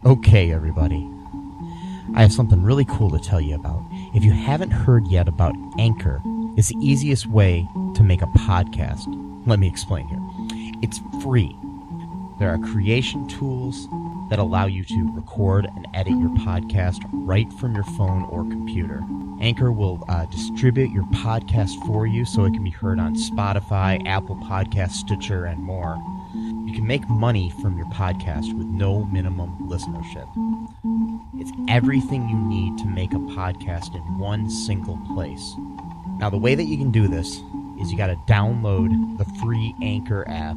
Okay, everybody. I have something really cool to tell you about. If you haven't heard yet about Anchor, it's the easiest way to make a podcast. Let me explain here. It's free. There are creation tools that allow you to record and edit your podcast right from your phone or computer. Anchor will distribute your podcast for you so it can be heard on Spotify, Apple Podcasts, Stitcher, and more. You can make money from your podcast with no minimum listenership. It's everything you need to make a podcast in one single place. Now, the way that you can do this is you got to download the free Anchor app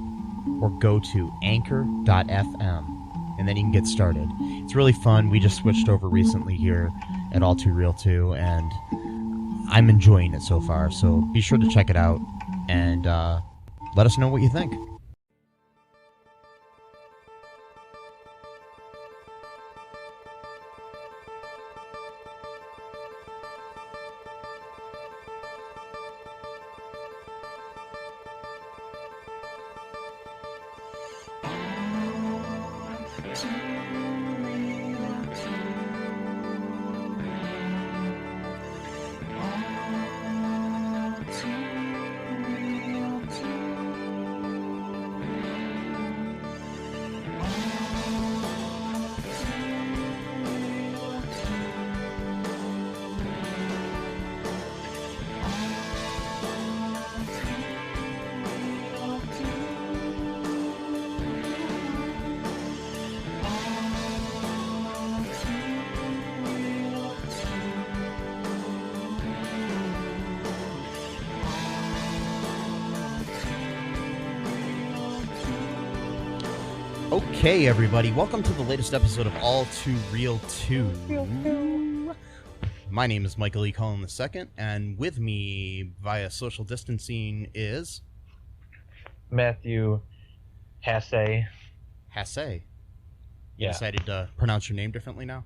or go to anchor.fm, and then you can get started. It's really fun. We just switched over recently here at All2ReelToo, and I'm enjoying it so far. So be sure to check it out and let us know what you think. Okay, everybody, welcome to the latest episode of All2ReelToo. My name is Michael E. Cullen II, and with me via social distancing is... Matthew Hasse. Hasse. You Yeah. decided to pronounce your name differently now?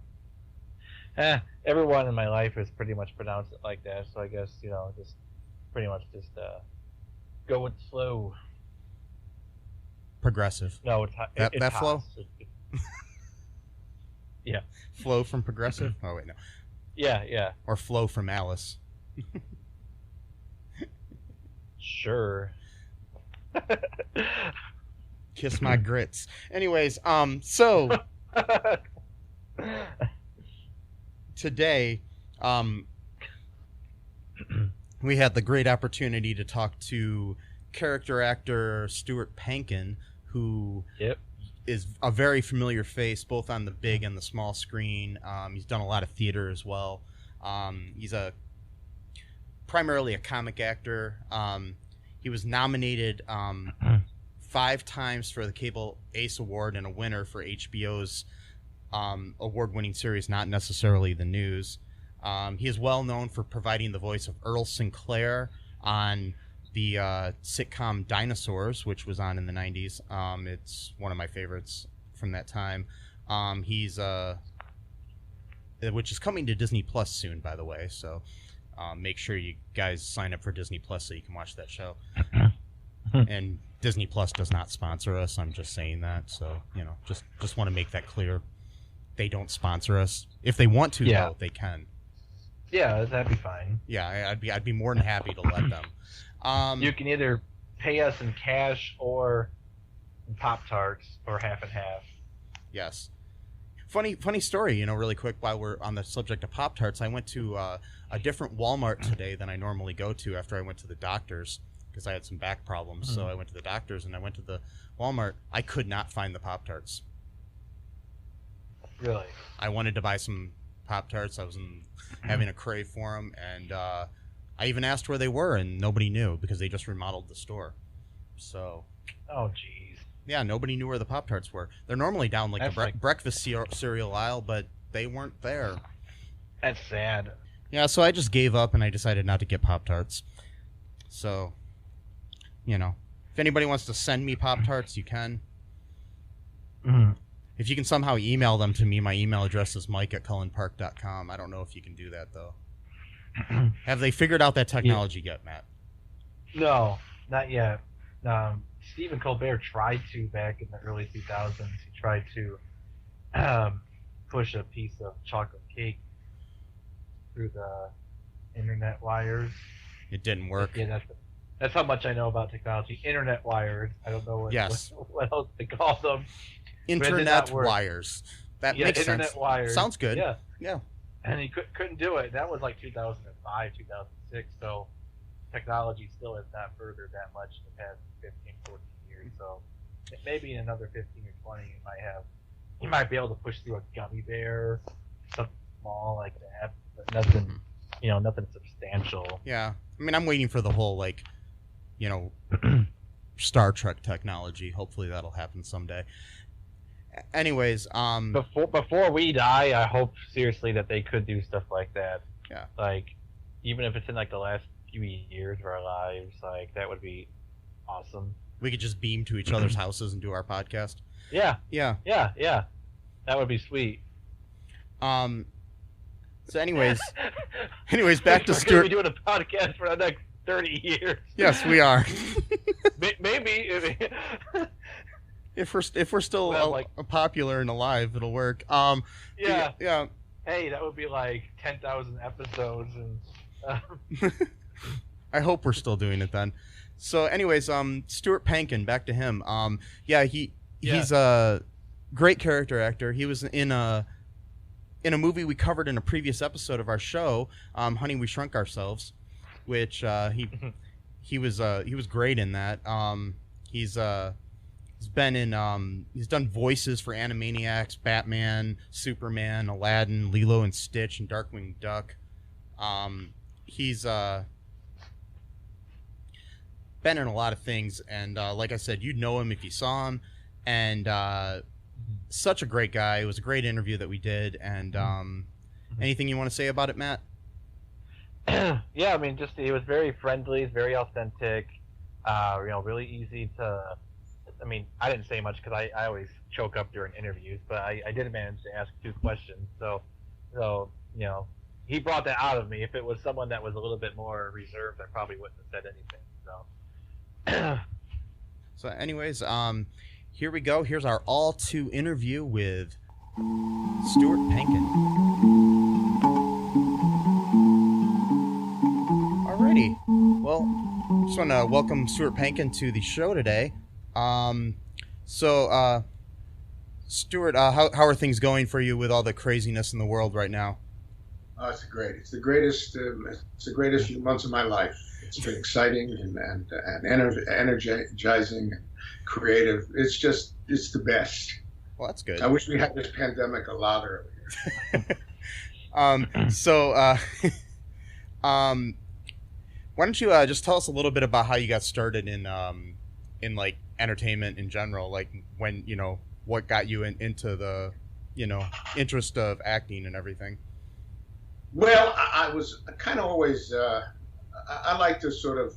Everyone in my life has pretty much pronounced it like that, so I guess, just pretty much just go with the flow. Progressive. No, it's That flow? Yeah. Flow from Progressive? Oh, wait, no. Yeah. Or Flow from Alice. Sure. Kiss my grits. Anyways, so... Today, we had the great opportunity to talk to character actor Stuart Pankin, who is a very familiar face both on the big and the small screen. He's done a lot of theater as well. He's primarily a comic actor. He was nominated 5 times for the Cable Ace Award and a winner for HBO's award-winning series, Not Necessarily the News. He is well known for providing the voice of Earl Sinclair on the sitcom Dinosaurs, which was on in the 90s. It's one of my favorites from that time. Which is coming to Disney Plus soon, by the way, so make sure you guys sign up for Disney Plus so you can watch that show. And Disney Plus does not sponsor us. I'm just saying that, so just want to make that clear. They don't sponsor us. If they want to, though, they can. Yeah, that'd be fine. Yeah, I'd be more than happy to let them. You can either pay us in cash or Pop-Tarts, or half and half. Yes. Funny story, really quick, while we're on the subject of Pop-Tarts. I went to a different Walmart today than I normally go to after I went to the doctor's, because I had some back problems. So I went to the doctor's and I went to the Walmart. I could not find the Pop-Tarts. Really? I wanted to buy some Pop-Tarts. I was having a crave for them, and I even asked where they were, and nobody knew because they just remodeled the store. So. Oh, jeez. Yeah, nobody knew where the Pop-Tarts were. They're normally down the breakfast cereal aisle, but they weren't there. That's sad. Yeah, so I just gave up, and I decided not to get Pop-Tarts. So, if anybody wants to send me Pop-Tarts, you can. Mm-hmm. If you can somehow email them to me, my email address is mike@cullenpark.com. I don't know if you can do that, though. Have they figured out that technology yet, Matt? No, not yet. Stephen Colbert tried to back in the early 2000s. He tried to push a piece of chocolate cake through the internet wires. It didn't work. Yeah, that's how much I know about technology. Internet wires. I don't know what else to call them. Internet wires. That makes internet sense. Wires. Sounds good. Yeah. And he couldn't do it. That was like 2005, 2006. So technology still has not furthered that much in the past 15, 14 years. So maybe in another 15 or 20, you might be able to push through a gummy bear, something small like that, but nothing, nothing substantial. Yeah. I mean, I'm waiting for the whole, Star Trek technology. Hopefully that'll happen someday. Anyways, before we die, I hope seriously that they could do stuff like that. Yeah. Like, even if it's in the last few years of our lives, that would be awesome. We could just beam to each other's houses and do our podcast. Yeah. Yeah. That would be sweet. So anyways, back to Stuart. We're going to be doing a podcast for the next 30 years. Yes, we are. Maybe. If we're still popular and alive, it'll work. Yeah. Yeah. Hey, that would be 10,000 episodes, and I hope we're still doing it then. So, anyways, Stuart Pankin, back to him. He's a great character actor. He was in a movie we covered in a previous episode of our show, Honey, We Shrunk Ourselves, which he was great in that. He's been in he's done voices for Animaniacs, Batman, Superman, Aladdin, Lilo and Stitch, and Darkwing Duck. He's been in a lot of things, and like I said, you'd know him if you saw him, and such a great guy. It was a great interview that we did, and anything you want to say about it, Matt? Yeah, I mean, he was very friendly, very authentic, really easy to... I mean, I didn't say much because I always choke up during interviews, but I did manage to ask 2 questions. So he brought that out of me. If it was someone that was a little bit more reserved, I probably wouldn't have said anything. So anyways, here we go. Here's our All2 interview with Stuart Pankin. Alrighty. Well, just want to welcome Stuart Pankin to the show today. Stuart, how are things going for you with all the craziness in the world right now? It's great. It's the greatest few months of my life. It's been exciting and energizing and creative. It's the best. Well, that's good. I wish we had this pandemic a lot earlier. Why don't you just tell us a little bit about how you got started in entertainment in general, when what got you into the interest of acting and everything? Well, I was kind of always I like to sort of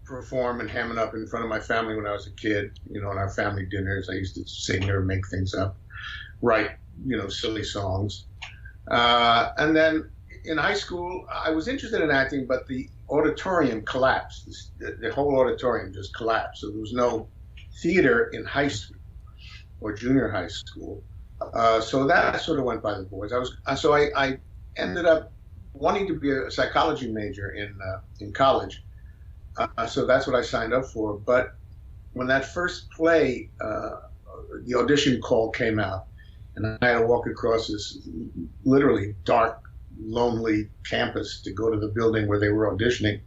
perform and ham it up in front of my family when I was a kid. In our family dinners, I used to sing or make things up, write silly songs, and then in high school I was interested in acting, but the auditorium collapsed. The whole auditorium just collapsed. So there was no theater in high school or junior high school. So that sort of went by the boards. I ended up wanting to be a psychology major in college. So that's what I signed up for. But when that first play, the audition call came out, and I had to walk across this literally dark, lonely campus to go to the building where they were auditioning,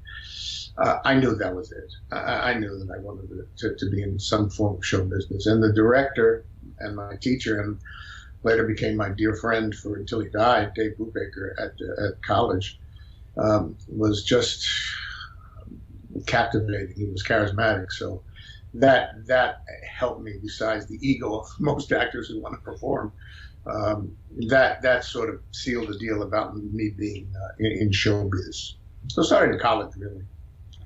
I knew that was it. I knew that I wanted to be in some form of show business. And the director and my teacher, and later became my dear friend until he died, Dave Brubaker at college, was just captivating. He was charismatic. So that helped me, besides the ego of most actors who want to perform. That sort of sealed the deal about me being in showbiz. So started in college, really.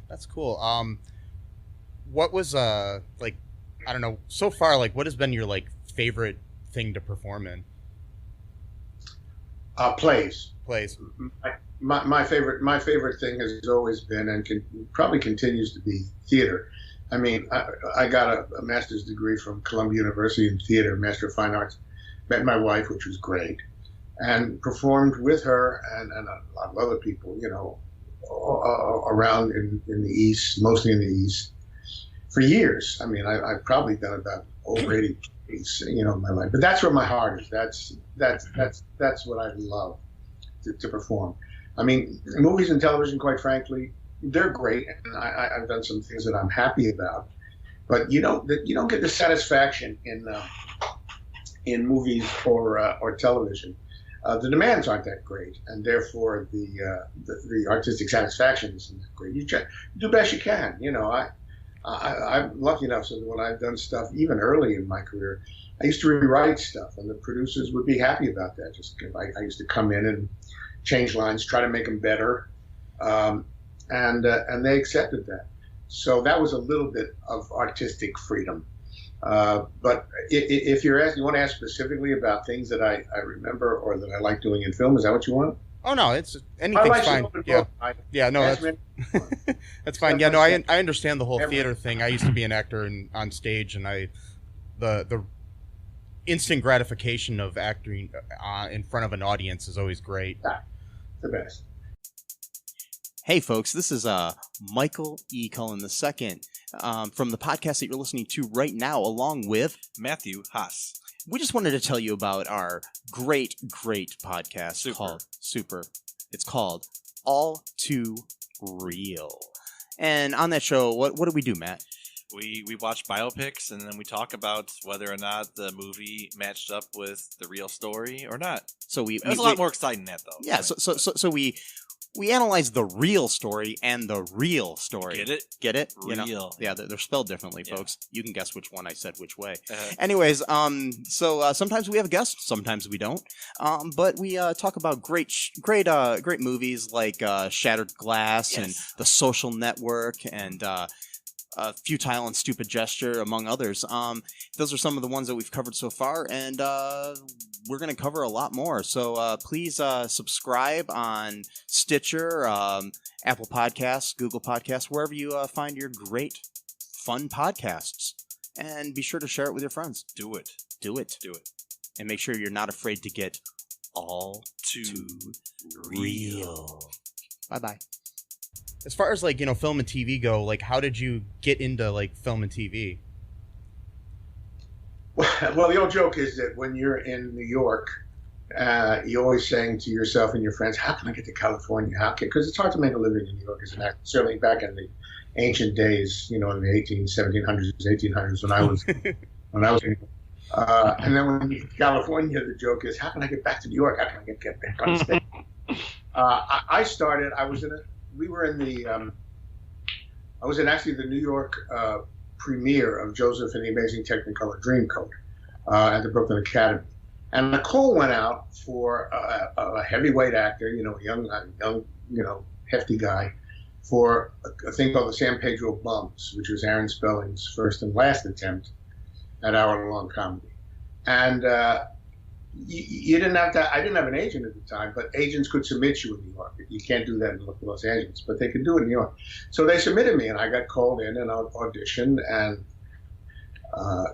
That's cool. What was I don't know, so far, what has been your favorite thing to perform in? Plays. My favorite thing has always been, and probably continues to be, theater. I mean, I got a master's degree from Columbia University in theater, Master of Fine Arts. met my wife, which was great, and performed with her and a lot of other people, around in the East, mostly in the East, for years. I mean, I've probably done about over 80 movies, in my life. But that's where my heart is. That's what I love to perform. I mean, movies and television, quite frankly, they're great, and I've done some things that I'm happy about. But you don't get the satisfaction in movies or television. The demands aren't that great, and therefore the artistic satisfaction isn't that great. You do best you can. I'm lucky enough so that when I've done stuff, even early in my career, I used to rewrite stuff, and the producers would be happy about that. Just I used to come in and change lines, try to make them better, and they accepted that. So that was a little bit of artistic freedom. But if you want to ask specifically about things that I remember or that I like doing in film, is that what you want? Oh no, it's anything's fine. Yeah, no, that's fine. Yeah, no, I understand the whole theater thing. I used to be an actor on stage, and the instant gratification of acting in front of an audience is always great. Yeah, the best. Hey folks, this is Michael E. Cullen II from the podcast that you're listening to right now, along with Matthew Haas. We just wanted to tell you about our great podcast called Super. It's called All2Real. And on that show, what do we do, Matt? We watch biopics, and then we talk about whether or not the movie matched up with the real story or not. So it was a lot more exciting than that, though. Yeah, so we analyze the real story and the real story. Get it? Get it? Real. Yeah, they're spelled differently, folks. You can guess which one I said which way. Anyways, so sometimes we have guests, sometimes we don't. But we talk about great movies like Shattered Glass and The Social Network and Futile and Stupid Gesture, among others. Those are some of the ones that we've covered so far, and we're going to cover a lot more. So please subscribe on Stitcher, Apple Podcasts, Google Podcasts, wherever you find your great, fun podcasts. And be sure to share it with your friends. Do it. And make sure you're not afraid to get all too real. Bye-bye. As far as film and TV go, how did you get into film and TV? Well, the old joke is that when you're in New York, you're always saying to yourself and your friends, "How can I get to California? How can?" Because it's hard to make a living in New York as an actor. Certainly back in the ancient days, in the 1700s, 1800s, when I was and then when you get to California, the joke is, "How can I get back to New York? How can I get back on stage?" I started. I was actually the New York premiere of Joseph and the Amazing Technicolor Dreamcoat at the Brooklyn Academy, and the call went out for a heavyweight actor, a young, hefty guy, for a thing called the San Pedro Bums, which was Aaron Spelling's first and last attempt at hour-long comedy, and you didn't have to. I didn't have an agent at the time, but agents could submit you in New York. You can't do that in Los Angeles, but they could do it in New York. So they submitted me, and I got called in and I auditioned, and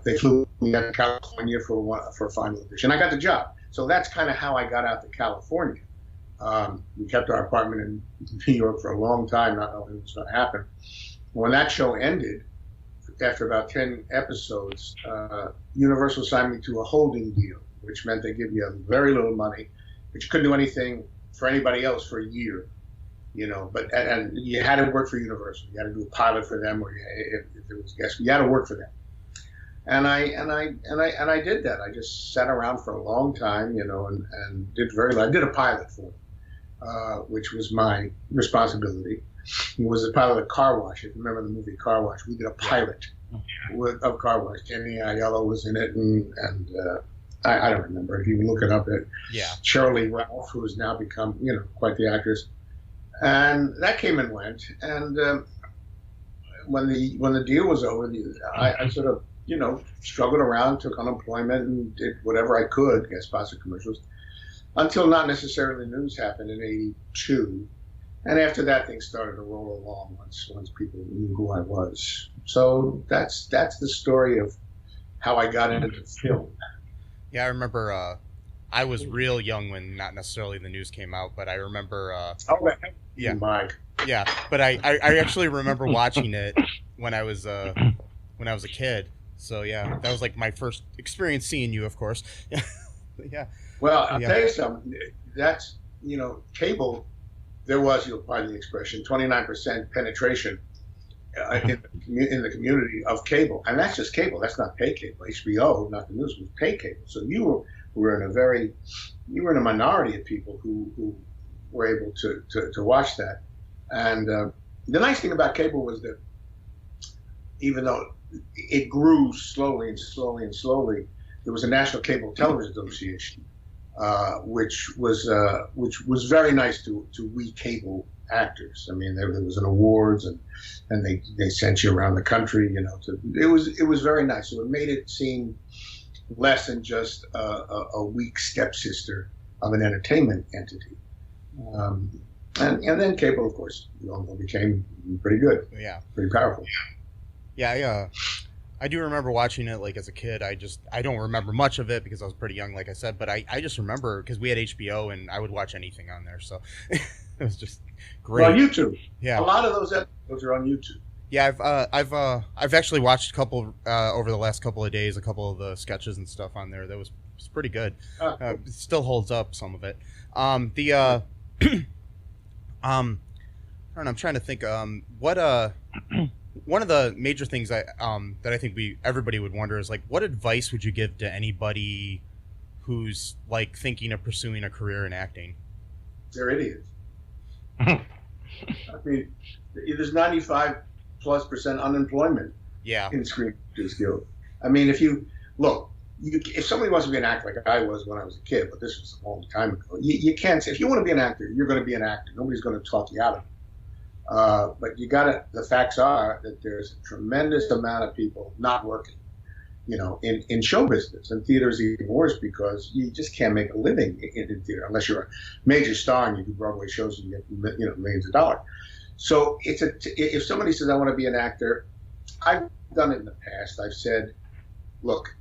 they flew me out to California for a final audition. I got the job. So that's kind of how I got out to California. We kept our apartment in New York for a long time, not knowing what was going to happen. When that show ended, after about 10 episodes, Universal signed me to a holding deal, which meant they give you very little money, but you couldn't do anything for anybody else for a year, But and you had to work for Universal. You had to do a pilot for them, or if there was guests, you had to work for them. And I did that. I just sat around for a long time, and did I did a pilot for them, which was my responsibility. It was a pilot of Car Wash. If you remember the movie Car Wash, we did a pilot of Car Wash. Jenny Aiello was in it, and I don't remember. If you look it up, Shirley Ralph, who has now become, quite the actress. And that came and went. And when the deal was over, I sort of, struggled around, took unemployment, and did whatever I could, guest spots or commercials, until Not Necessarily News happened in '82. And after that, things started to roll along once people knew who I was. So that's the story of how I got into film. Yeah, I remember. I was real young when not necessarily the news came out, but I remember. Yeah, Mike. Yeah, but I actually remember watching it when I was a kid. So yeah, that was like my first experience seeing you, of course. Yeah. Well, I'll tell you something. That's cable. There was, you'll pardon the expression, 29% penetration in the community of cable, and that's just cable. That's not pay cable. HBO, not the news, was pay cable. So you were in a minority of people who were able to watch that. And the nice thing about cable was that even though it grew slowly and slowly and slowly, there was a National Cable Television Association, which was very nice to we cable actors. I mean, there was an awards and they sent you around the country. It was very nice. So it made it seem less than just a weak stepsister of an entertainment entity. And then cable, of course, became pretty good. Yeah, pretty powerful. Yeah, I do remember watching it like as a kid. I don't remember much of it because I was pretty young, like I said. But I just remember because we had HBO and I would watch anything on there. So it was just great. Well, YouTube. Yeah, a lot of those episodes are on YouTube. Yeah, I've actually watched a couple over the last couple of days, a couple of the sketches and stuff on there. That was pretty good. Cool. It still holds up, some of it. I'm trying to think. One of the major things that I think everybody would wonder is like, what advice would you give to anybody who's like thinking of pursuing a career in acting? They're idiots. I mean, there's 95+% unemployment. Yeah. In Screen Actors Guild. I mean, if you look, if somebody wants to be an actor like I was when I was a kid, but this was a long time ago, you can't say, if you want to be an actor, you're going to be an actor. Nobody's going to talk you out of it. But the facts are that there's a tremendous amount of people not working, in show business, and theater's even worse because you just can't make a living in theater unless you're a major star and you do Broadway shows and you get, millions of dollars. So if somebody says, I want to be an actor, I've done it in the past. I've said, look,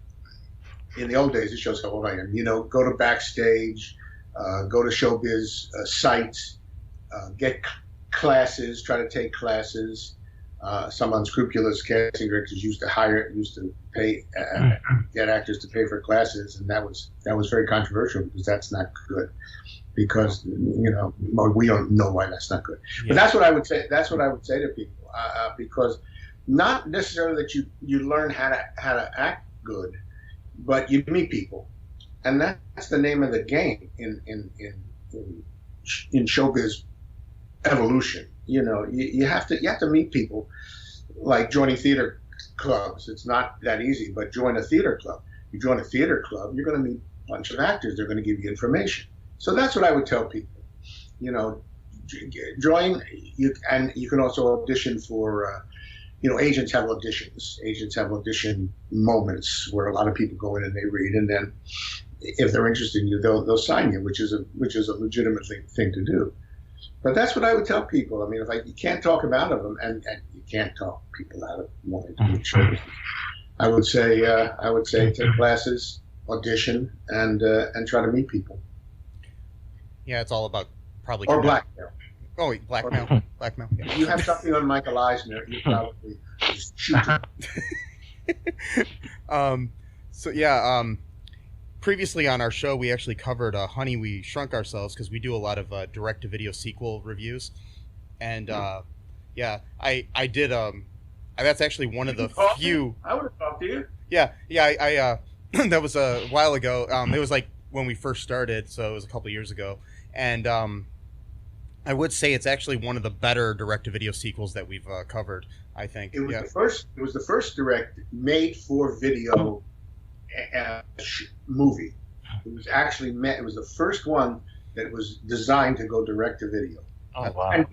in the old days, it shows how old I am, go to Backstage, go to showbiz sites, get classes, try to take classes. Some unscrupulous casting directors used to pay, get actors to pay for classes, and that was very controversial because that's not good. Because we don't know why that's not good. Yeah. But that's what I would say. That's what I would say to people, because not necessarily that you learn how to act good, but you meet people, and that's the name of the game in showbiz evolution. You have to meet people, like joining theater clubs. It's not that easy, but join a theater club. You join a theater club, you're going to meet a bunch of actors. They're going to give you information. So that's what I would tell people. Join, and you can also audition for. Agents have auditions. Agents have audition moments where a lot of people go in and they read, and then if they're interested in you, they'll sign you, which is a legitimate thing to do. But that's what I would tell people. I mean, you can't talk them out of them, and you can't talk people out of wanting to be sure. I would say take classes, audition, and try to meet people. Yeah, it's all about probably blackmail. Oh, blackmail. Blackmail. Yeah. You have something on Michael Eisner, you probably just shoot him. So yeah. Previously on our show, we actually covered Honey, We Shrunk Ourselves because we do a lot of direct-to-video sequel reviews, and yeah, I did. That's actually one of the few. I would have talked to you. Yeah. I that was a while ago. It was like when we first started, so it was a couple years ago, and I would say it's actually one of the better direct-to-video sequels that we've covered. I think it was the first. It was the first direct made-for-video movie. It was actually it was the first one that was designed to go direct to video. Oh wow! And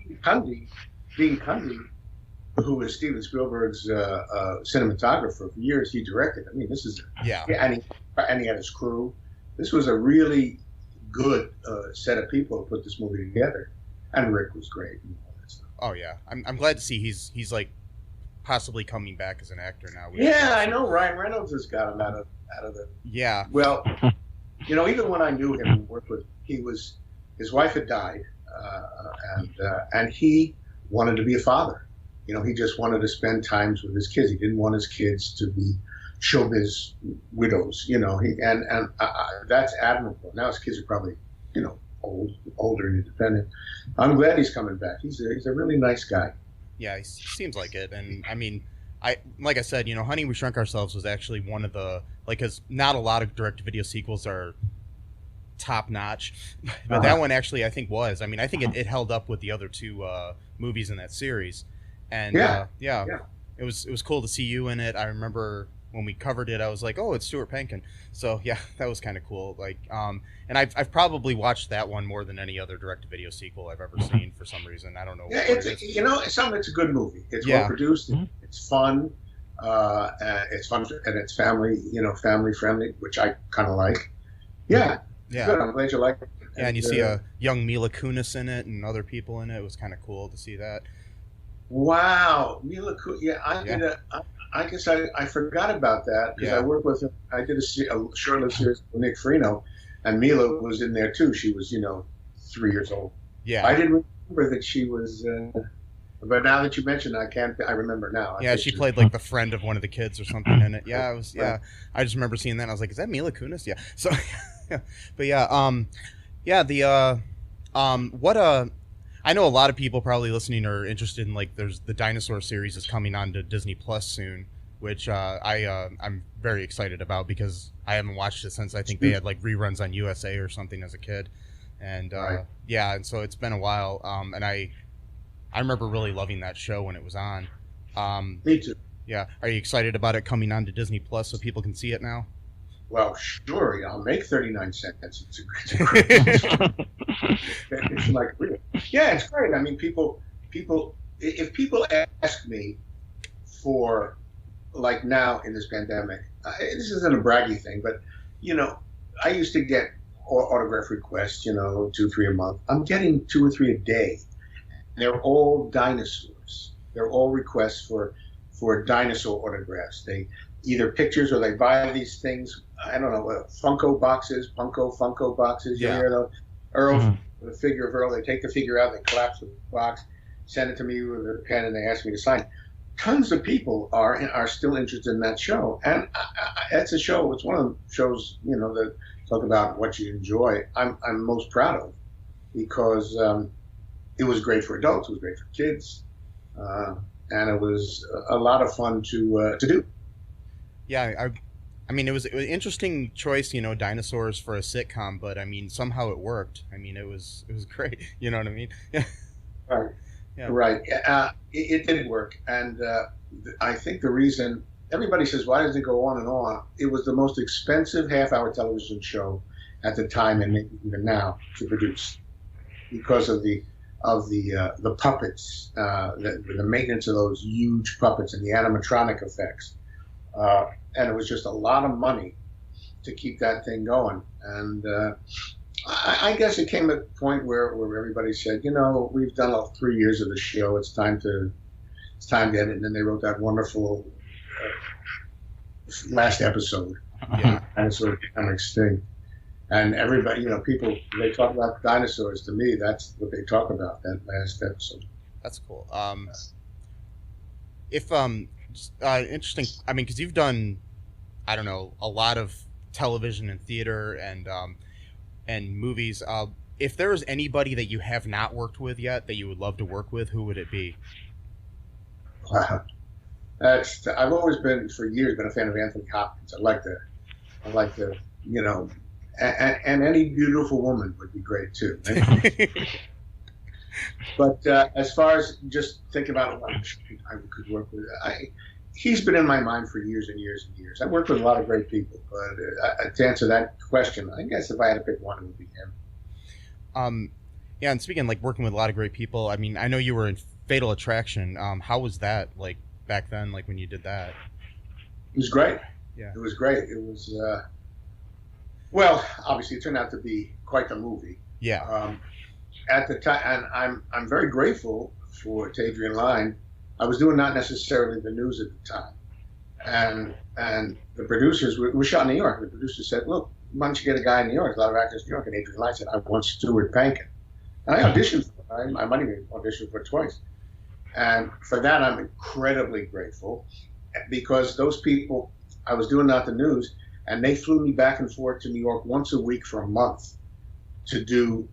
Dean Cundy, who is Steven Spielberg's cinematographer for years, he directed. I mean, this is and he had his crew. This was a really good set of people to put this movie together, and Rick was great. And all that stuff. Oh yeah, I'm glad to see he's like possibly coming back as an actor now. Yeah, I know. Ryan Reynolds has got him out of the. Yeah. Well, even when I knew him and worked with him, his wife had died, and he wanted to be a father. He just wanted to spend times with his kids. He didn't want his kids to be showbiz widows. That's admirable. Now his kids are probably, older and independent. I'm glad he's coming back. He's a really nice guy. Yeah, he seems like it. And I mean, like I said, Honey, We Shrunk Ourselves was actually one of the, because not a lot of direct-to-video sequels are top notch, but that one actually I think was. I mean, I think it held up with the other two movies in that series, and it was cool to see you in it. I remember when we covered it, I was like, oh, it's Stuart Pankin. So yeah, that was kind of cool. Like, and I've probably watched that one more than any other direct-to-video sequel I've ever seen for some reason. I don't know. Yeah, it's a good movie. It's well produced. It's fun. It's fun and it's family friendly, which I kind of like. Yeah. Yeah. Good. I'm glad you like it. Yeah, and you see a young Mila Kunis in it and other people in it. It was kind of cool to see that. Wow, Mila Kunis. Yeah, I guess I forgot about that because I worked with him. I did a short-lived series with Nick Freno, and Mila was in there too. She was, 3 years old. Yeah. I didn't remember that she was. But now that you mentioned it, I remember now. Yeah, she played like the friend of one of the kids or something in it. Yeah, it was. Yeah, I just remember seeing that. And I was like, is that Mila Kunis? Yeah. So. Yeah, but I know a lot of people probably listening are interested in, like, there's the Dinosaur series is coming on to Disney Plus soon, which I'm very excited about because I haven't watched it since I think they had like reruns on USA or something as a kid, and and so it's been a while, and I remember really loving that show when it was on. Me too. Yeah, are you excited about it coming on to Disney Plus so people can see it now? Well, sure. I'll make 39 cents. It's a great. It's like real. Yeah, it's great. I mean, people. If people ask me for, like now in this pandemic, this isn't a braggy thing, but I used to get autograph requests, 2, 3 a month. I'm getting 2 or 3 a day. They're all dinosaurs. They're all requests for dinosaur autographs. They either pictures or they buy these things. I don't know, Funko boxes. You hear those? Earl, the figure of Earl. They take the figure out, they collapse the box, send it to me with a pen, and they ask me to sign. Tons of people are still interested in that show, and it's a show. It's one of the shows that talk about what you enjoy. I'm most proud of because it was great for adults, it was great for kids, and it was a lot of fun to do. Yeah, I mean, it was an interesting choice, Dinosaurs for a sitcom, but I mean, somehow it worked. I mean, it was great. You know what I mean? Yeah. Right. Yeah. Right. It did work, and I think the reason everybody says, "Why does it go on and on?" It was the most expensive half-hour television show at the time, and maybe even now, to produce, because of the puppets, the maintenance of those huge puppets, and the animatronic effects. And it was just a lot of money to keep that thing going. And I guess it came at a point where everybody said, we've done all 3 years of the show. It's time to end it. And then they wrote that wonderful last episode. Dinosaurs become extinct. And everybody, people, they talk about dinosaurs. To me, that's what they talk about, that last episode. That's cool. Interesting. I mean, because you've done, I don't know, a lot of television and theater and movies. If there was anybody that you have not worked with yet that you would love to work with, who would it be? Wow, I've always been for years been a fan of Anthony Hopkins. I like the and any beautiful woman would be great too. But as far as just thinking about what I could work with, he's been in my mind for years and years and years. I've worked with a lot of great people, but to answer that question, I guess if I had to pick one, it would be him. Yeah, and speaking like working with a lot of great people, I mean, I know you were in Fatal Attraction. How was that like back then, like when you did that? It was great. Yeah, it was great. It was well, obviously, it turned out to be quite the movie. Yeah. At the time, and I'm very grateful to Adrian Lyne I was doing not necessarily the news at the time, and the producers were shot in New York. The producer said, "Look, why don't you get a guy in New York? A lot of actors in New York." And Adrian Lyne said, "I want Stuart Pankin." And I auditioned for him. I might even auditioned for it twice. And for that, I'm incredibly grateful, because those people, I was doing not the news, and they flew me back and forth to New York once a week for a month to do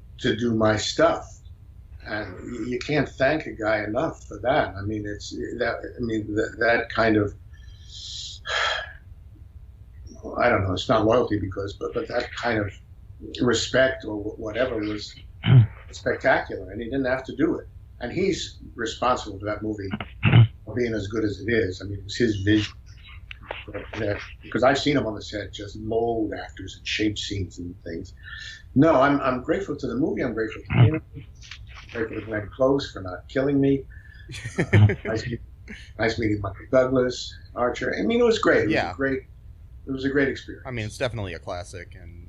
my stuff. And you can't thank a guy enough for that. I mean, that kind of, I don't know, it's not loyalty but that kind of respect or whatever was spectacular, and he didn't have to do it. And he's responsible for that movie being as good as it is. I mean, it was his vision. Because I've seen him on the set just mold actors and shape scenes and things. No, I'm grateful to the movie. I'm grateful to him. I'm grateful to Glenn Close for not killing me. Nice meeting Michael Douglas, Archer. I mean, it was great. It was a great experience. I mean, it's definitely a classic, and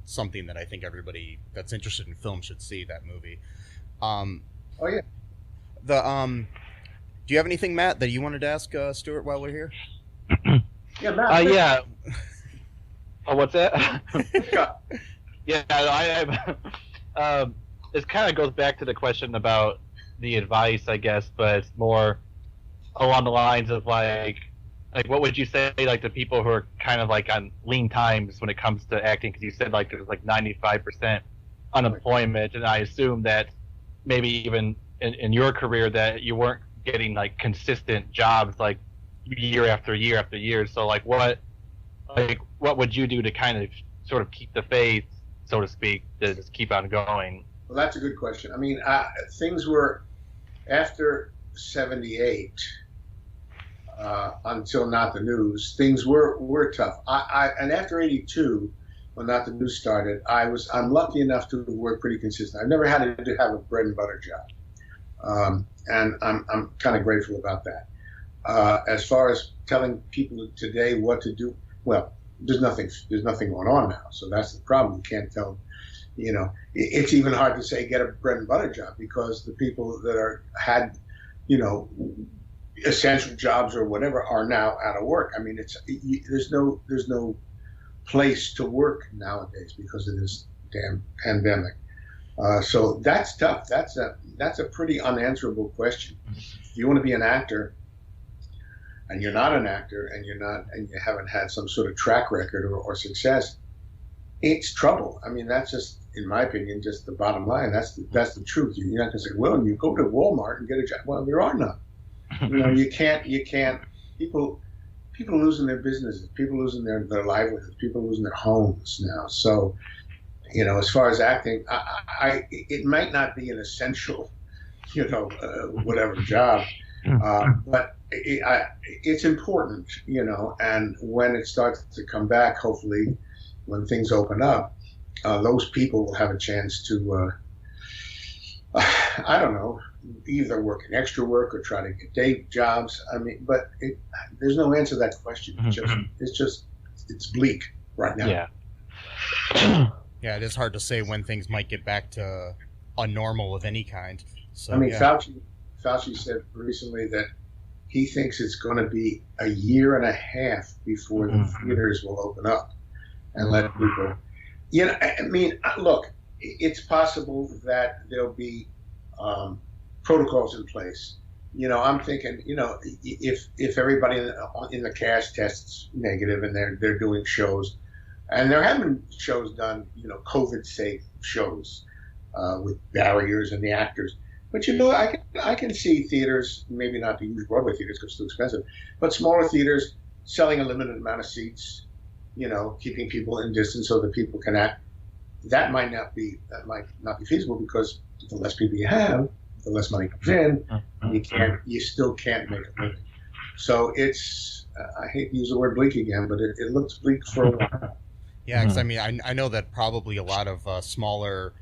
something that I think everybody that's interested in film should see. That movie. Oh yeah. Do you have anything, Matt, that you wanted to ask Stuart while we're here? Yeah, Matt. Yeah. Oh, what's that? Yeah, this kind of goes back to the question about the advice, I guess, but it's more along the lines of like what would you say like to people who are kind of like on lean times when it comes to acting? Because you said like there's like 95% unemployment, and I assume that maybe even in your career that you weren't getting like consistent jobs like year after year after year. So what would you do to kind of sort of keep the faith, so to speak, to just keep on going? Well, that's a good question. I mean, things were after '78 until Not the News. Things were tough. And after '82, when Not the News started, I'm lucky enough to work pretty consistent. I've never had to have a bread and butter job, and I'm kind of grateful about that. As far as telling people today what to do, well, there's nothing going on now, so that's the problem. You can't tell. It's even hard to say get a bread and butter job, because the people that had, essential jobs or whatever are now out of work. I mean, there's no place to work nowadays because of this damn pandemic. So that's tough. That's a pretty unanswerable question. If you want to be an actor, and you're not an actor, and you haven't had some sort of track record or success, it's trouble. I mean, that's just, in my opinion, just the bottom line. That's the truth. You're not going to say, well, you go to Walmart and get a job. Well, there are none. You can't. People losing their businesses, people losing their livelihoods, people losing their homes now. So, as far as acting, it might not be an essential, whatever job, but it's important, and when it starts to come back, hopefully, when things open up, those people will have a chance to, I don't know, either work an extra work or try to get day jobs. I mean, but there's no answer to that question. It's bleak right now. Yeah. Yeah, it is hard to say when things might get back to a normal of any kind. So, I mean, Fauci said recently that he thinks it's going to be a year and a half before the theaters will open up and let people. I mean, look, it's possible that there'll be protocols in place. I'm thinking, if everybody in the cast tests negative and they're doing shows, and there have been shows done, COVID-safe shows with barriers and the actors. But I can see theaters, maybe not the huge Broadway theaters because it's too expensive, but smaller theaters selling a limited amount of seats, keeping people in distance so that people can act. That might not be feasible, because the less people you have, the less money comes in. You still can't make a living. So it's, I hate to use the word bleak again, but it looks bleak for a while. Yeah, because I mean, I know that probably a lot of smaller,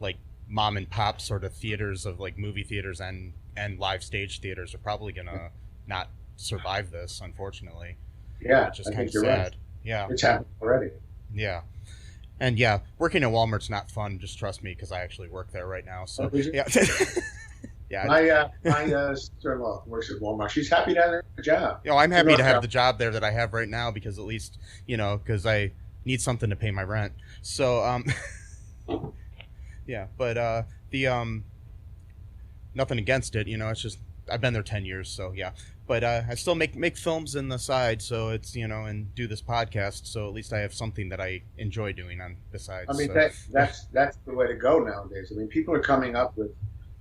like mom and pop sort of theaters of like movie theaters and live stage theaters are probably gonna not survive this, unfortunately. Yeah, which is kind of sad. Right. Yeah, it's happened already. Yeah, and yeah, working at Walmart's not fun. Just trust me, because I actually work there right now. So yeah. Yeah. My sister-in-law works at Walmart. She's happy to have a job. I'm happy to have the job there that I have right now because at least, because I need something to pay my rent. So, yeah, but nothing against it, it's just I've been there 10 years, so yeah. But I still make films in the side, so it's and do this podcast, so at least I have something that I enjoy doing on besides. I mean, so. that's the way to go nowadays. I mean, people are coming up with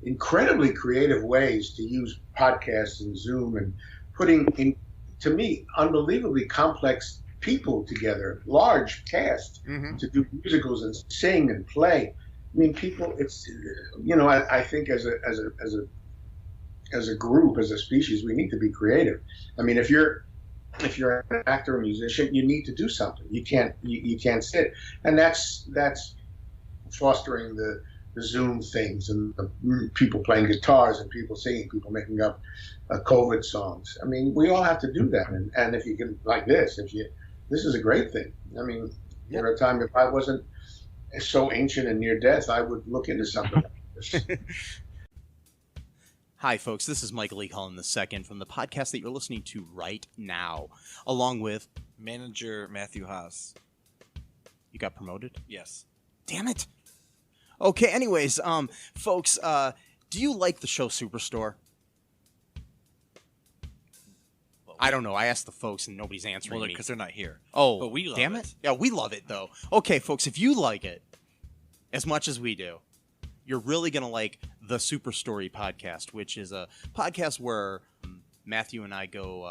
incredibly creative ways to use podcasts and Zoom and putting in, to me, unbelievably complex people together, large cast to do musicals and sing and play. I mean, people. It's I think as a group, as a species, we need to be creative. I mean, if you're an actor or musician, you need to do something. You can't sit, and that's fostering the Zoom things and the people playing guitars and people singing, people making up COVID songs. I mean, we all have to do that, and if you can, like this, this is a great thing. I mean, there were a time if I wasn't so ancient and near death, I would look into something like this. Hi, folks. This is Michael E. Cullen II from the podcast that you're listening to right now, along with manager Matthew Haas. You got promoted? Yes. Damn it. Okay. Anyways, folks, do you like the show Superstore? I don't know. I asked the folks and nobody's answering me because they're not here. Oh, but we love damn it. Yeah, we love it though. Okay, folks, if you like it as much as we do, you're really going to like the Super Story podcast, which is a podcast where Matthew and I go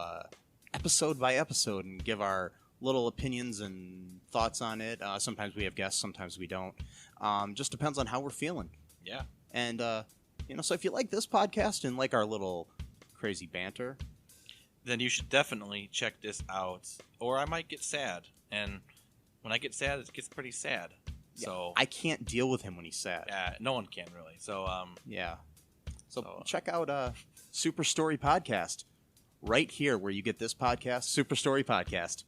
episode by episode and give our little opinions and thoughts on it. Sometimes we have guests, sometimes we don't. Just depends on how we're feeling. Yeah. And, so if you like this podcast and like our little crazy banter, then you should definitely check this out. Or I might get sad. And when I get sad, it gets pretty sad. Yeah, so I can't deal with him when he's sad. Yeah, no one can really. So yeah. So check out Super Story Podcast right here where you get this podcast, Super Story Podcast.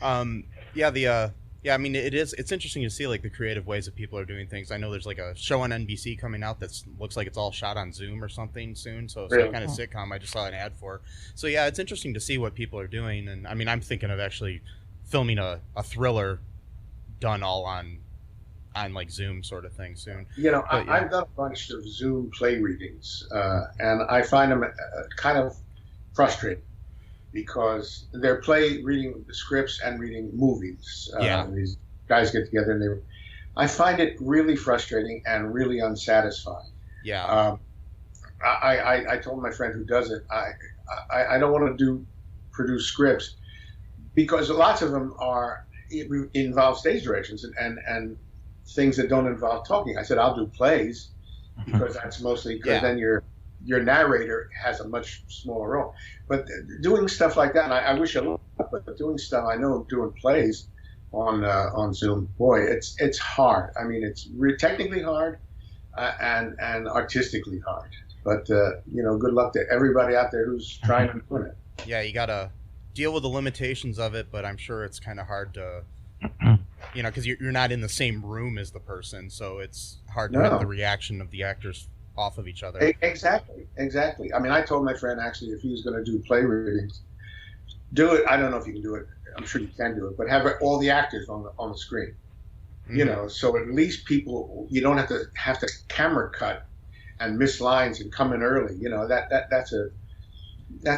I mean it's interesting to see like the creative ways that people are doing things. I know there's like a show on NBC coming out that looks like it's all shot on Zoom or something soon. So it's some kind of sitcom I just saw an ad for. So yeah, it's interesting to see what people are doing. And I mean, I'm thinking of actually filming a thriller done all on like Zoom sort of thing soon. I've done a bunch of Zoom play readings, and I find them kind of frustrating because they're play reading scripts and reading movies. These guys get together and I find it really frustrating and really unsatisfying. Yeah. I told my friend who does it, I don't want to produce scripts because lots of them involve stage directions and things that don't involve talking. I said, I'll do plays because that's mostly good. Then your narrator has a much smaller role. But doing stuff like that, and I wish I would, but doing stuff, I know doing plays on Zoom, boy, it's hard. I mean, it's technically hard and artistically hard. But, good luck to everybody out there who's trying to do it. Yeah, you got to deal with the limitations of it, but I'm sure it's kind of hard to... because you're not in the same room as the person, so it's hard to get the reaction of the actors off of each other. Exactly. I mean, I told my friend actually if he was going to do play readings, do it. I don't know if you can do it. I'm sure you can do it, but have all the actors on the screen. So at least people, you don't have to camera cut and miss lines and come in early. That's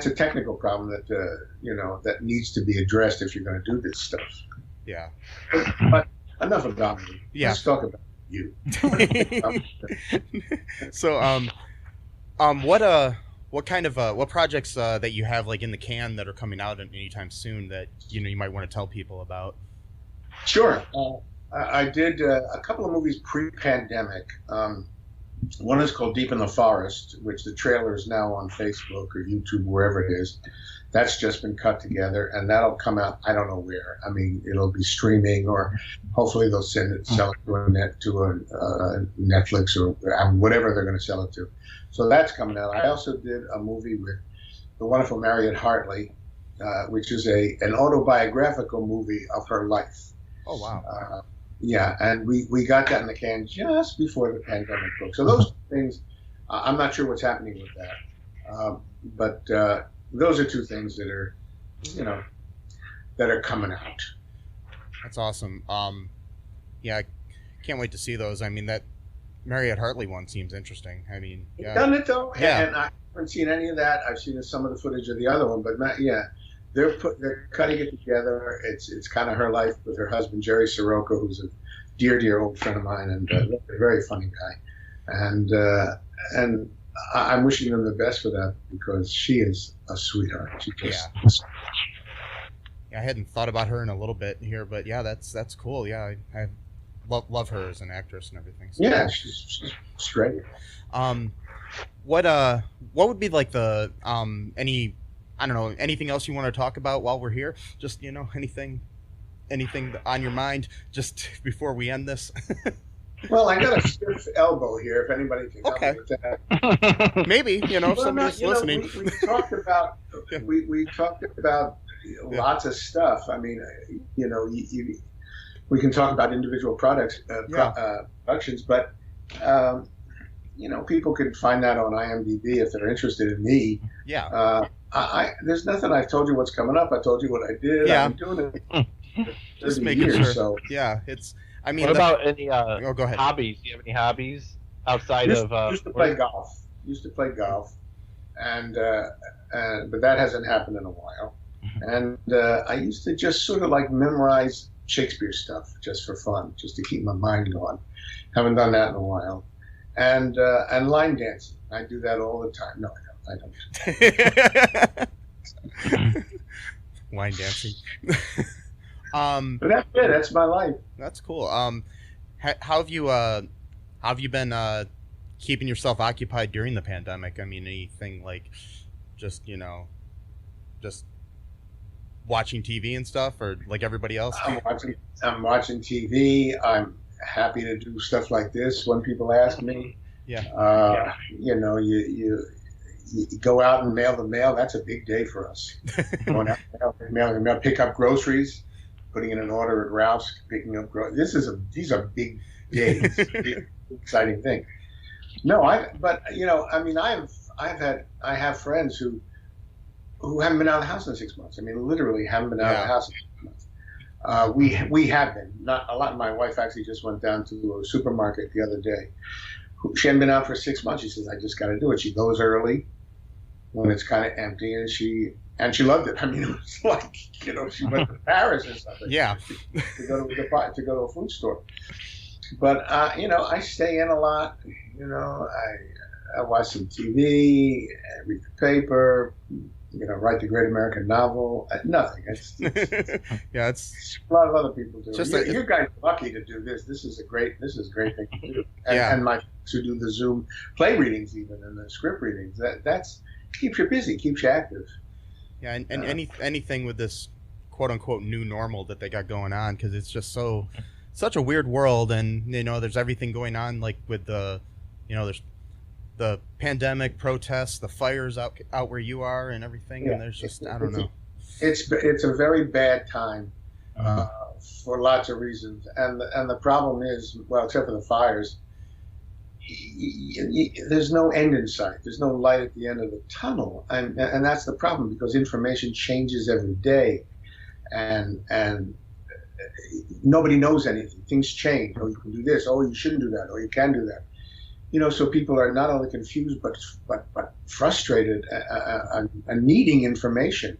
a technical problem that that needs to be addressed if you're going to do this stuff. Yeah. But enough about me. Yeah. Let's talk about you. So, what kind of what projects that you have like in the can that are coming out anytime soon that you might want to tell people about? Sure. I did a couple of movies pre-pandemic. One is called Deep in the Forest, which the trailer is now on Facebook or YouTube, wherever it is. That's just been cut together, and that'll come out. I don't know where. I mean, it'll be streaming, or hopefully they'll sell it to a Netflix or whatever they're going to sell it to. So that's coming out. I also did a movie with the wonderful Mariette Hartley, which is an autobiographical movie of her life. Oh wow! And we got that in the can just before the pandemic broke. So those things I'm not sure what's happening with that. But those are two things that are, that are coming out. That's awesome. Yeah, I can't wait to see those. I mean, that Mariette Hartley one seems interesting. I mean, yeah. Done it though, yeah. And I haven't seen any of that. I've seen some of the footage of the other one, but not, yeah, they're cutting it together. It's kind of her life with her husband Jerry Soroka, who's a dear old friend of mine, and a very funny guy, and I'm wishing them the best for that because she is a sweetheart. She just. Yeah, I hadn't thought about her in a little bit here, but yeah, that's cool. Yeah, I love her as an actress and everything. So. Yeah, she's great. What would be like the anything else you want to talk about while we're here? Just anything on your mind just before we end this. Well, I got a stiff elbow here. If anybody can help me with that, maybe if somebody's listening. We talked about we talked about lots of stuff. I mean, we can talk about individual products, productions, but people can find that on IMDb if they're interested in me. Yeah. There's nothing. I've told you what's coming up. I told you what I did. Yeah. I've been doing it. Just making years, sure. So. Yeah, it's. I mean, what about any go ahead. hobbies? Do you have any hobbies outside of? Used to play golf. And but that hasn't happened in a while. And I used to just sort of like memorize Shakespeare stuff just for fun, just to keep my mind going. Haven't done that in a while. And line dancing. I do that all the time. No, I don't. Line dancing. But that's it. That's my life. That's cool. How have you been keeping yourself occupied during the pandemic? I mean, anything like just watching TV and stuff, or like everybody else? I'm watching TV. I'm happy to do stuff like this when people ask me. Yeah. You go out and mail the mail. That's a big day for us. Going out and mailing the mail, pick up groceries, putting in an order at Ralph's, picking up groceries. These are big days. Big, exciting thing. No, I have friends who haven't been out of the house in 6 months. I mean, literally haven't been out of the house in 6 months. We have been. Not a lot. My wife actually just went down to a supermarket the other day. She hadn't been out for 6 months. She says, I just got to do it. She goes early when it's kind of empty, and she loved it. I mean, it was like, she went to Paris or something. Yeah. to go to a food store. But, I stay in a lot. I watch some TV, read the paper, write the great American novel. Nothing. It's yeah, it's a lot of other people do. Just you guys are lucky to do this. This is a great thing to do. And my friends who do the Zoom play readings, even, and the script readings, that's keeps you busy, keeps you active. Yeah, and anything with this quote unquote new normal that they got going on, because it's just such a weird world, and there's everything going on, like with the there's the pandemic, protests, the fires out where you are, and everything. And there's just I don't know. It's a very bad time for lots of reasons, and the problem is, well, except for the fires, there's no end in sight. There's no light at the end of the tunnel, and that's the problem, because information changes every day, and nobody knows anything. Things change. Oh, you can do this. Oh, you shouldn't do that. Oh, you can do that. So people are not only confused but frustrated and needing information.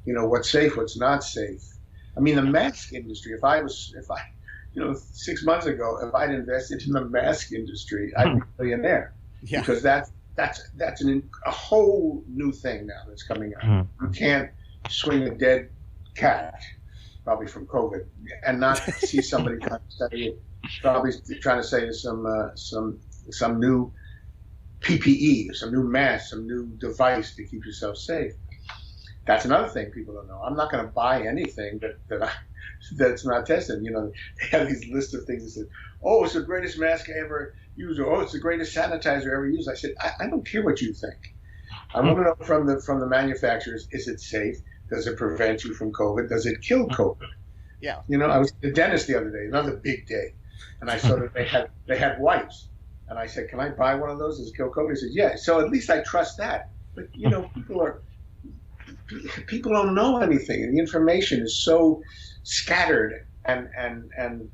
What's safe, what's not safe. I mean, the mask industry. If I 6 months ago, if I'd invested in the mask industry, I'd be a millionaire. Yeah. Because that's a whole new thing now that's coming out. You can't swing a dead cat, probably from COVID, and not see somebody trying to study it. Probably trying to say some new PPE, some new mask, some new device to keep yourself safe. That's another thing people don't know. I'm not going to buy anything that's not tested. They have these lists of things that say, oh, it's the greatest mask I ever used, or oh, it's the greatest sanitizer I ever used. I said, I don't care what you think. I want to know from the manufacturers, is it safe? Does it prevent you from COVID? Does it kill COVID? Yeah. I was at the dentist the other day, another big day, and I saw that they had wipes. And I said, can I buy one of those? Does it kill COVID? He said, yeah. So at least I trust that. But, you know, people don't know anything. And the information is so scattered and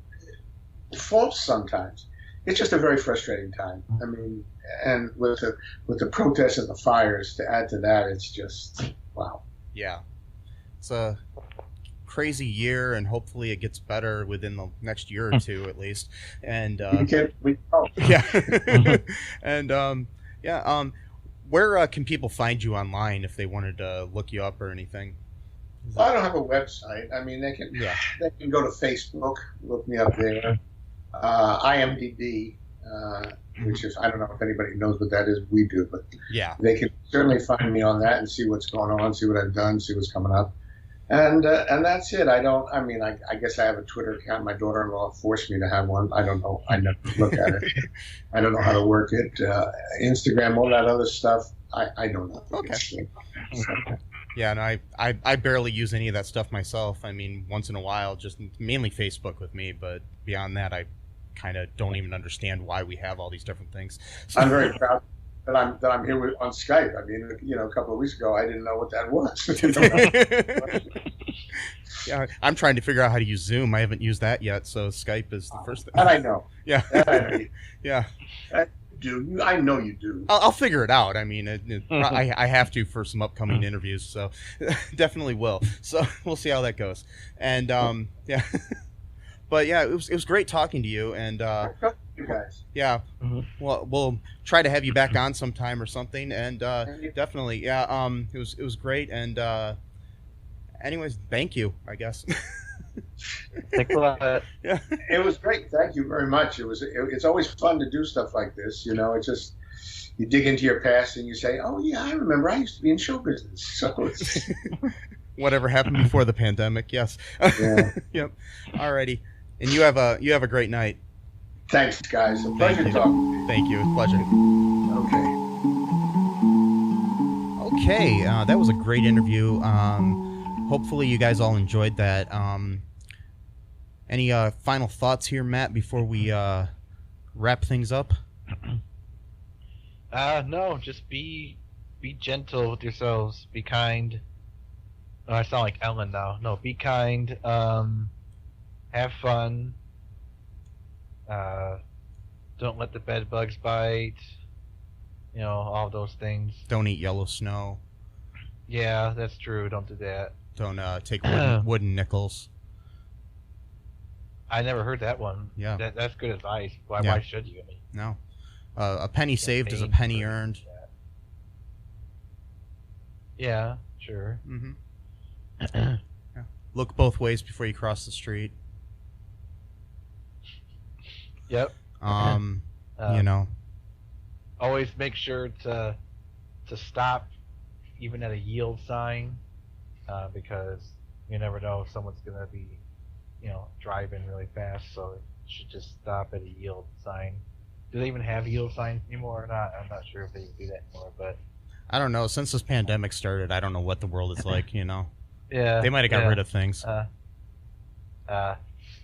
false sometimes. It's just a very frustrating time. I mean, and with the protests and the fires, to add to that, it's just, wow. Yeah. It's a crazy year, and hopefully it gets better within the next year or two at least. And yeah. And where can people find you online if they wanted to look you up or anything? Well, I don't have a website. I mean, they can go to Facebook, look me up there. IMDb, which is, I don't know if anybody knows what that is. We do, but yeah, they can certainly find me on that and see what's going on, see what I've done, see what's coming up. And that's it. I guess I have a Twitter account. My daughter-in-law forced me to have one. I don't know. I never look at it. I don't know how to work it. Instagram, all that other stuff, I don't know. Okay. Yeah, and I barely use any of that stuff myself. I mean, once in a while, just mainly Facebook with me, but beyond that, I kind of don't even understand why we have all these different things. So. I'm very proud that I'm here on Skype. I mean, you know, a couple of weeks ago, I didn't know what that was. Yeah, I'm trying to figure out how to use Zoom. I haven't used that yet, so Skype is the first thing. And I know. Yeah. Yeah. I know you do. I'll figure it out. I mean, I have to for some upcoming interviews, so definitely will. So we'll see how that goes. And yeah, but yeah, it was great talking to you. And you guys. Yeah, well, we'll try to have you back on sometime or something. And definitely, yeah, it was great. And anyways, thank you, I guess. Thanks a lot. Yeah. It was great. Thank you very much. It's always fun to do stuff like this. You know, it's just, you dig into your past and you say, oh yeah, I remember I used to be in show business. So it's whatever happened before the pandemic. Yes. Yeah. Yep. Alrighty. And you have a great night. Thanks, guys. A pleasure talking to you. Thank you. Pleasure. Okay. That was a great interview. Hopefully you guys all enjoyed that. Any final thoughts here, Matt, before we wrap things up? No, just be gentle with yourselves. Be kind. Oh, I sound like Ellen now. No, be kind. Have fun. Don't let the bed bugs bite. You know, all those things. Don't eat yellow snow. Yeah, that's true. Don't do that. Don't take wooden nickels. I never heard that one. Yeah. That's good advice. Why should you? I mean, no. A penny saved is a penny earned. Yeah, sure. Mm-hmm. Yeah. Look both ways before you cross the street. Yep. You know. Always make sure to stop even at a yield sign, because you never know if someone's going to be, you know, driving really fast, so you should just stop at a yield sign. Do they even have yield signs anymore or not? I'm not sure if they do that anymore, but I don't know. Since this pandemic started, I don't know what the world is like, you know. Yeah. They might have got rid of things.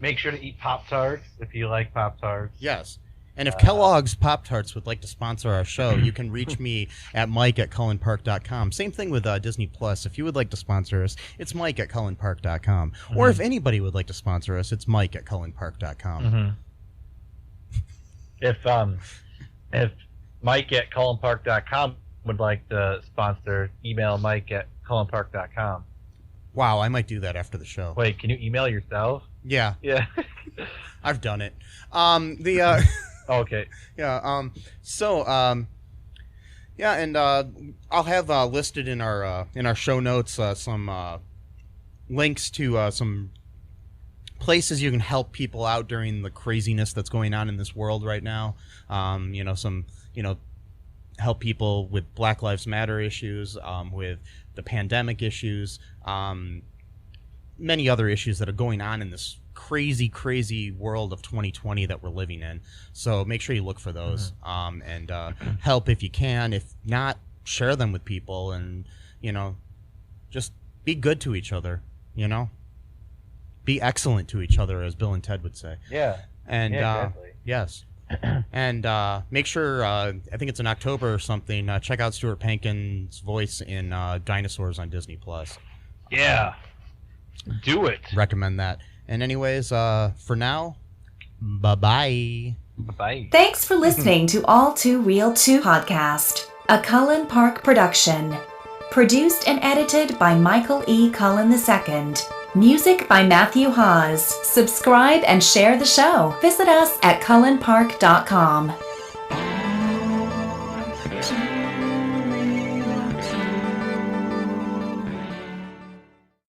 Make sure to eat Pop-Tarts if you like Pop-Tarts. Yes. And if Kellogg's Pop-Tarts would like to sponsor our show, you can reach me at mike@cullenpark.com. Same thing with Disney Plus. If you would like to sponsor us, it's mike@cullenpark.com. Mm-hmm. Or if anybody would like to sponsor us, it's mike@cullenpark.com. Mm-hmm. If mike@cullenpark.com would like to sponsor, email mike@cullenpark.com. Wow, I might do that after the show. Wait, can you email yourself? Yeah. Yeah. I've done it. Okay. Yeah. Yeah, and I'll have listed in our show notes some links to some places you can help people out during the craziness that's going on in this world right now. Help people with Black Lives Matter issues, with the pandemic issues, many other issues that are going on in this crazy world of 2020 that we're living in. So make sure you look for those, and help if you can. If not, share them with people, and just be good to each other. Be excellent to each other, as Bill and Ted would say. Yeah. And exactly. yes. And make sure, I think it's in October or something, check out Stuart Pankin's voice in Dinosaurs on Disney+. Yeah. Do it. Recommend that. And anyways, for now, bye-bye. Bye. Thanks for listening to All2ReelToo podcast, a Cullen Park production. Produced and edited by Michael E. Cullen II. Music by Matthew Hawes. Subscribe and share the show. Visit us at cullenpark.com.